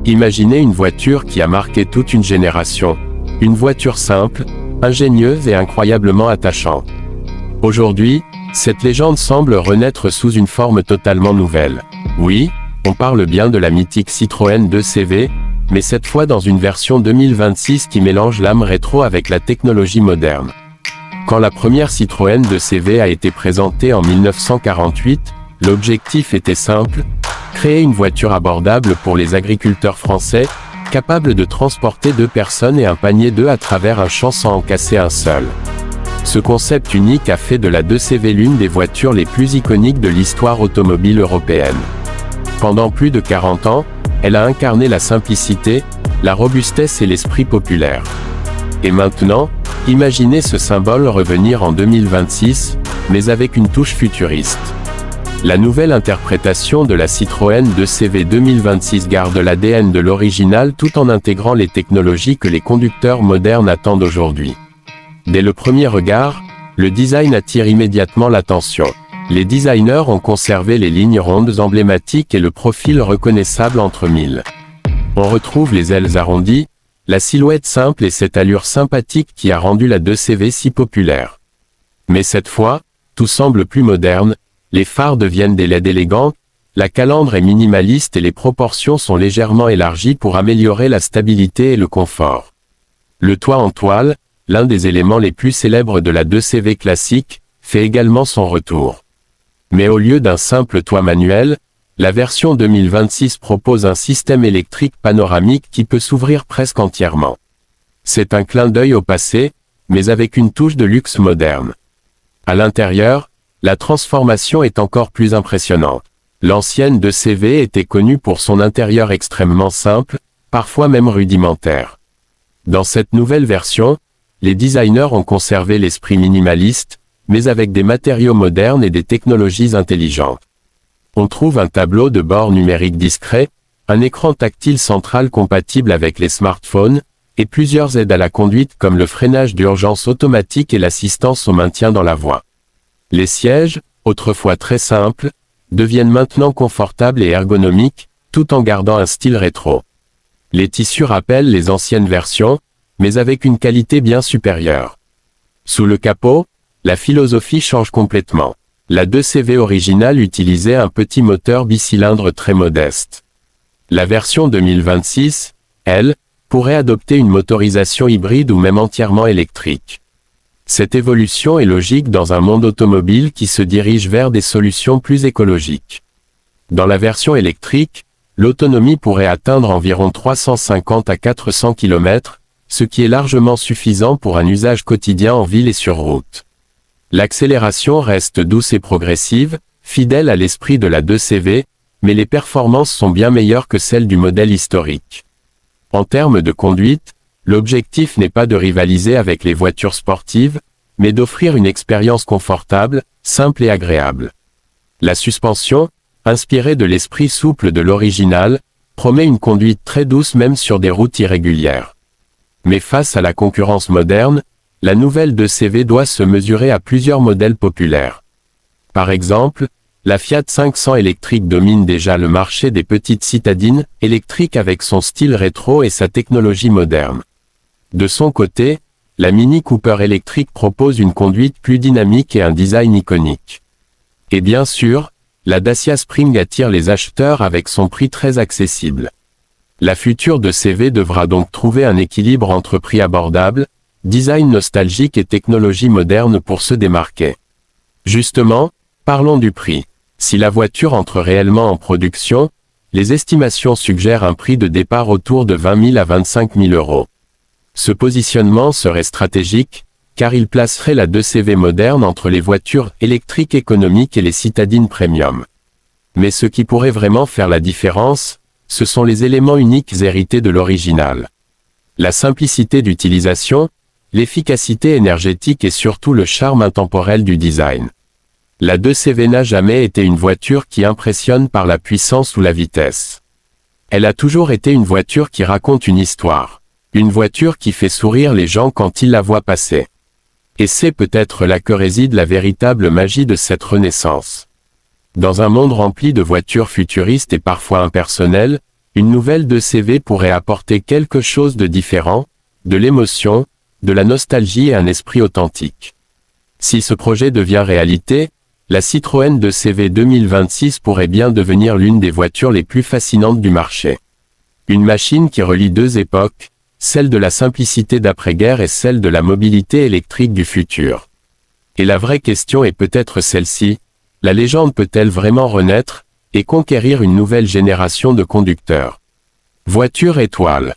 Imaginez une voiture qui a marqué toute une génération. Une voiture simple, ingénieuse et incroyablement attachante. Aujourd'hui, cette légende semble renaître sous une forme totalement nouvelle. Oui, on parle bien de la mythique Citroën 2CV, mais cette fois dans une version 2026 qui mélange l'âme rétro avec la technologie moderne. Quand la première Citroën 2CV a été présentée en 1948, l'objectif était simple, créer une voiture abordable pour les agriculteurs français, capable de transporter 2 personnes et un panier d'œufs à travers un champ sans en casser un seul. Ce concept unique a fait de la 2CV l'une des voitures les plus iconiques de l'histoire automobile européenne. Pendant plus de 40 ans, elle a incarné la simplicité, la robustesse et l'esprit populaire. Et maintenant, imaginez ce symbole revenir en 2026, mais avec une touche futuriste. La nouvelle interprétation de la Citroën 2CV 2026 garde l'ADN de l'original tout en intégrant les technologies que les conducteurs modernes attendent aujourd'hui. Dès le premier regard, le design attire immédiatement l'attention. Les designers ont conservé les lignes rondes emblématiques et le profil reconnaissable entre mille. On retrouve les ailes arrondies, la silhouette simple et cette allure sympathique qui a rendu la 2CV si populaire. Mais cette fois, tout semble plus moderne, les phares deviennent des LED élégants, la calandre est minimaliste et les proportions sont légèrement élargies pour améliorer la stabilité et le confort. Le toit en toile, l'un des éléments les plus célèbres de la 2CV classique, fait également son retour. Mais au lieu d'un simple toit manuel, la version 2026 propose un système électrique panoramique qui peut s'ouvrir presque entièrement. C'est un clin d'œil au passé, mais avec une touche de luxe moderne. À l'intérieur, la transformation est encore plus impressionnante. L'ancienne 2CV était connue pour son intérieur extrêmement simple, parfois même rudimentaire. Dans cette nouvelle version, les designers ont conservé l'esprit minimaliste, mais avec des matériaux modernes et des technologies intelligentes. On trouve un tableau de bord numérique discret, un écran tactile central compatible avec les smartphones, et plusieurs aides à la conduite comme le freinage d'urgence automatique et l'assistance au maintien dans la voie. Les sièges, autrefois très simples, deviennent maintenant confortables et ergonomiques, tout en gardant un style rétro. Les tissus rappellent les anciennes versions, mais avec une qualité bien supérieure. Sous le capot, la philosophie change complètement. La 2CV originale utilisait un petit moteur bicylindre très modeste. La version 2026, elle, pourrait adopter une motorisation hybride ou même entièrement électrique. Cette évolution est logique dans un monde automobile qui se dirige vers des solutions plus écologiques. Dans la version électrique, l'autonomie pourrait atteindre environ 350 à 400 km, ce qui est largement suffisant pour un usage quotidien en ville et sur route. L'accélération reste douce et progressive, fidèle à l'esprit de la 2CV, mais les performances sont bien meilleures que celles du modèle historique. En termes de conduite, l'objectif n'est pas de rivaliser avec les voitures sportives, mais d'offrir une expérience confortable, simple et agréable. La suspension, inspirée de l'esprit souple de l'original, promet une conduite très douce même sur des routes irrégulières. Mais face à la concurrence moderne, la nouvelle 2CV doit se mesurer à plusieurs modèles populaires. Par exemple, la Fiat 500 électrique domine déjà le marché des petites citadines électriques avec son style rétro et sa technologie moderne. De son côté, la Mini Cooper électrique propose une conduite plus dynamique et un design iconique. Et bien sûr, la Dacia Spring attire les acheteurs avec son prix très accessible. La future 2CV devra donc trouver un équilibre entre prix abordable, design nostalgique et technologie moderne pour se démarquer. Justement, parlons du prix. Si la voiture entre réellement en production, les estimations suggèrent un prix de départ autour de 20 000 à 25 000 euros. Ce positionnement serait stratégique, car il placerait la 2CV moderne entre les voitures électriques économiques et les citadines premium. Mais ce qui pourrait vraiment faire la différence, ce sont les éléments uniques hérités de l'original. La simplicité d'utilisation, l'efficacité énergétique et surtout le charme intemporel du design. La 2CV n'a jamais été une voiture qui impressionne par la puissance ou la vitesse. Elle a toujours été une voiture qui raconte une histoire. Une voiture qui fait sourire les gens quand ils la voient passer. Et c'est peut-être là que réside la véritable magie de cette renaissance. Dans un monde rempli de voitures futuristes et parfois impersonnelles, une nouvelle 2CV pourrait apporter quelque chose de différent, de l'émotion, de la nostalgie et un esprit authentique. Si ce projet devient réalité, la Citroën 2CV 2026 pourrait bien devenir l'une des voitures les plus fascinantes du marché. Une machine qui relie deux époques, celle de la simplicité d'après-guerre et celle de la mobilité électrique du futur. Et la vraie question est peut-être celle-ci, la légende peut-elle vraiment renaître, et conquérir une nouvelle génération de conducteurs? Voiture étoile.